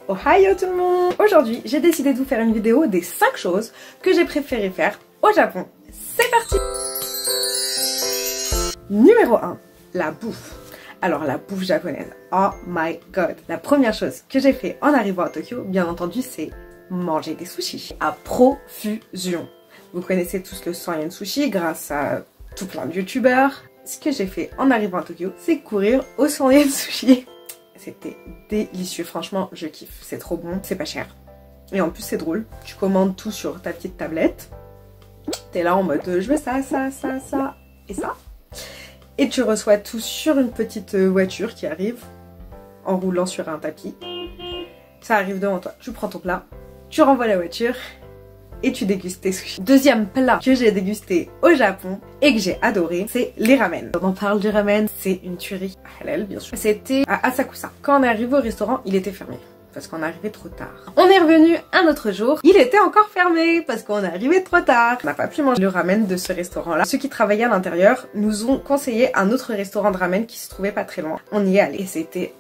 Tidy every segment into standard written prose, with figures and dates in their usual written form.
Ohayo tout le monde! Aujourd'hui, j'ai décidé de vous faire une vidéo des 5 choses que j'ai préféré faire au Japon. C'est parti! Numéro 1, la bouffe. Alors la bouffe japonaise, oh my god! La première chose que j'ai fait en arrivant à Tokyo, bien entendu, c'est manger des sushis à profusion. Vous connaissez tous le 100 yen sushi grâce à tout plein de youtubeurs. Ce que j'ai fait en arrivant à Tokyo, c'est courir au 100 yen sushi. C'était délicieux, franchement je kiffe, c'est trop bon, c'est pas cher. Et en plus c'est drôle, tu commandes tout sur ta petite tablette. T'es là en mode je veux ça, ça, ça, ça et ça. Et tu reçois tout sur une petite voiture qui arrive en roulant sur un tapis. Ça arrive devant toi, tu prends ton plat, tu renvoies la voiture et tu dégustes tes sushis. Deuxième plat que j'ai dégusté au Japon et que j'ai adoré, c'est les ramen. On parle du ramen, c'est une tuerie halal bien sûr. C'était à Asakusa. Quand on est arrivé au restaurant, il était fermé parce qu'on est arrivé trop tard. On est revenu un autre jour, il était encore fermé parce qu'on est arrivé trop tard. On n'a pas pu manger le ramen de ce restaurant-là. Ceux qui travaillaient à l'intérieur nous ont conseillé un autre restaurant de ramen qui se trouvait pas très loin. On y est allé et c'était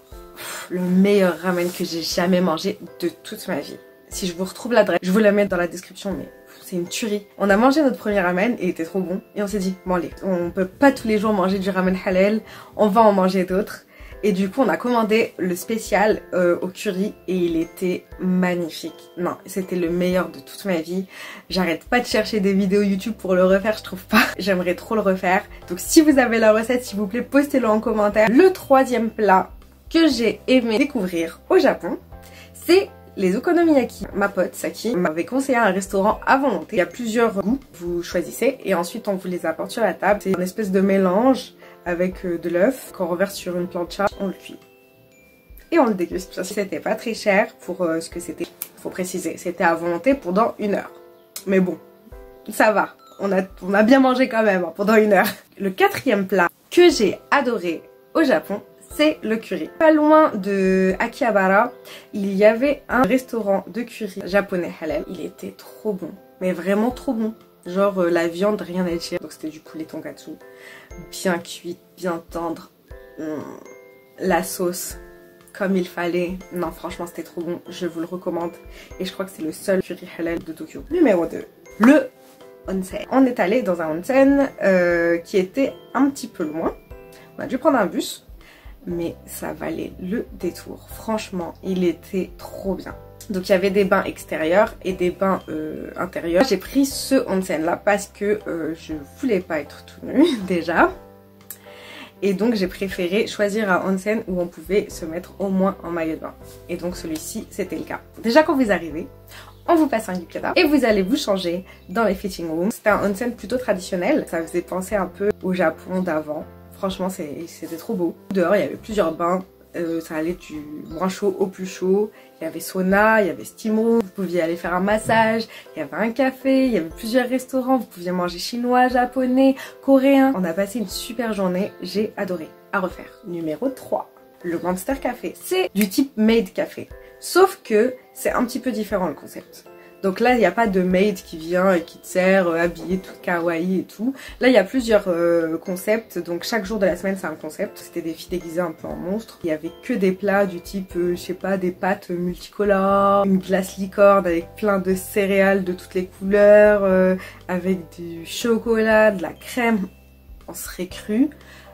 le meilleur ramen que j'ai jamais mangé de toute ma vie. Si je vous retrouve l'adresse, je vous la mets dans la description, mais c'est une tuerie. On a mangé notre premier ramen et il était trop bon. Et on s'est dit, bon allez, on peut pas tous les jours manger du ramen halal, on va en manger d'autres. Et du coup, on a commandé le spécial au curry et il était magnifique. Non, c'était le meilleur de toute ma vie. J'arrête pas de chercher des vidéos YouTube pour le refaire, je trouve pas. J'aimerais trop le refaire. Donc si vous avez la recette, s'il vous plaît, postez-le en commentaire. Le troisième plat que j'ai aimé découvrir au Japon, c'est les okonomiyaki. Ma pote Saki m'avait conseillé un restaurant à volonté. Il y a plusieurs goûts, vous choisissez et ensuite on vous les apporte sur la table. C'est une espèce de mélange avec de l'œuf qu'on reverse sur une plancha, on le cuit et on le déguste. C'était pas très cher pour ce que c'était, faut préciser, c'était à volonté pendant 1 heure. Mais bon, ça va, on a bien mangé quand même pendant 1 heure. Le quatrième plat que j'ai adoré au Japon, c'est le curry. Pas loin de Akihabara, il y avait un restaurant de curry japonais halal. Il était trop bon, mais vraiment trop bon. Genre la viande, rien à dire. Donc c'était du poulet tonkatsu, bien cuit, bien tendre. La sauce, comme il fallait. Non, franchement c'était trop bon, je vous le recommande. Et je crois que c'est le seul curry halal de Tokyo. Numéro 2, le onsen. On est allé dans un onsen qui était un petit peu loin. On a dû prendre un bus. Mais ça valait le détour. Franchement, il était trop bien. Donc il y avait des bains extérieurs et des bains intérieurs. J'ai pris ce onsen là parce que je voulais pas être tout nue déjà. Et donc j'ai préféré choisir un onsen où on pouvait se mettre au moins en maillot de bain. Et donc celui-ci, c'était le cas. Déjà quand vous arrivez, on vous passe un yukata et vous allez vous changer dans les fitting rooms. C'était un onsen plutôt traditionnel. Ça faisait penser un peu au Japon d'avant. Franchement, c'était trop beau. Dehors, il y avait plusieurs bains. Ça allait du moins chaud au plus chaud. Il y avait sauna, il y avait steam room. Vous pouviez aller faire un massage. Il y avait un café. Il y avait plusieurs restaurants. Vous pouviez manger chinois, japonais, coréen. On a passé une super journée. J'ai adoré. À refaire. Numéro 3. Le Monster Café. C'est du type maid café. Sauf que c'est un petit peu différent le concept. Donc là, il n'y a pas de maid qui vient et qui te sert habillée tout kawaii et tout. Là, il y a plusieurs concepts. Donc chaque jour de la semaine, c'est un concept. C'était des filles déguisées un peu en monstres. Il y avait que des plats du type, je sais pas, des pâtes multicolores, une glace licorne avec plein de céréales de toutes les couleurs, avec du chocolat, de la crème. On serait cru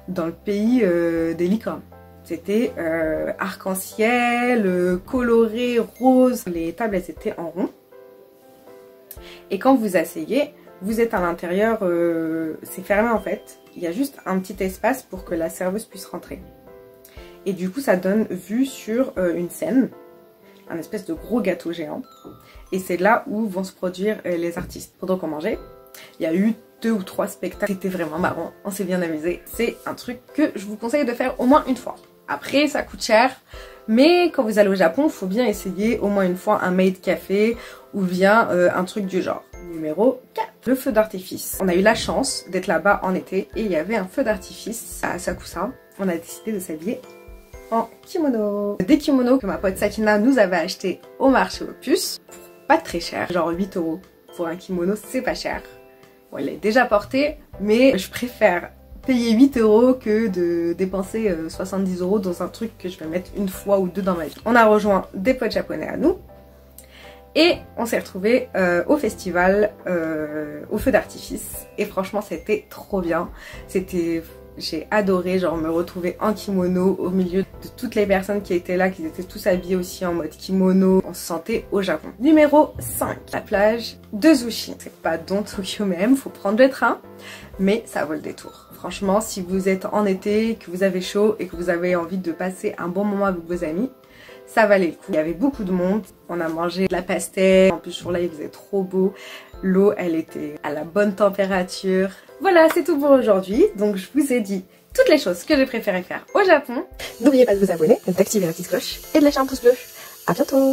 dans le pays des licornes. C'était arc-en-ciel, coloré, rose. Les tables, elles étaient en rond. Et quand vous asseyez, vous êtes à l'intérieur, c'est fermé en fait. Il y a juste un petit espace pour que la serveuse puisse rentrer. Et du coup, ça donne vue sur une scène, un espèce de gros gâteau géant. Et c'est là où vont se produire les artistes. Pendant qu'on mangeait, il y a eu 2 ou 3 spectacles. C'était vraiment marrant, on s'est bien amusé. C'est un truc que je vous conseille de faire au moins 1 fois. Après, ça coûte cher. Mais quand vous allez au Japon, il faut bien essayer au moins 1 fois un maid café ou bien un truc du genre. Numéro 4. Le feu d'artifice. On a eu la chance d'être là-bas en été et il y avait un feu d'artifice à Asakusa. On a décidé de s'habiller en kimono. Des kimonos que ma pote Sakina nous avait acheté au marché aux puces pour pas très cher, genre 8 € pour un kimono, c'est pas cher. Bon, il est déjà porté, mais je préfère payer 8 € que de dépenser 70 € dans un truc que je vais mettre une fois ou deux dans ma vie. On a rejoint des potes japonais à nous et on s'est retrouvés au festival, au feu d'artifice, et franchement c'était trop bien. J'ai adoré, genre me retrouver en kimono au milieu de toutes les personnes qui étaient là, qui étaient tous habillés aussi en mode kimono. On se sentait au Japon. Numéro 5, la plage de Zushi. C'est pas dans Tokyo même, faut prendre le train, mais ça vaut le détour. Franchement, si vous êtes en été, que vous avez chaud et que vous avez envie de passer un bon moment avec vos amis, ça valait le coup. Il y avait beaucoup de monde, on a mangé de la pastèque, en plus ce jour-là il faisait trop beau, l'eau elle était à la bonne température. Voilà, c'est tout pour aujourd'hui, donc je vous ai dit toutes les choses que j'ai préféré faire au Japon. N'oubliez pas de vous abonner, d'activer la petite cloche et de lâcher un pouce bleu. À bientôt!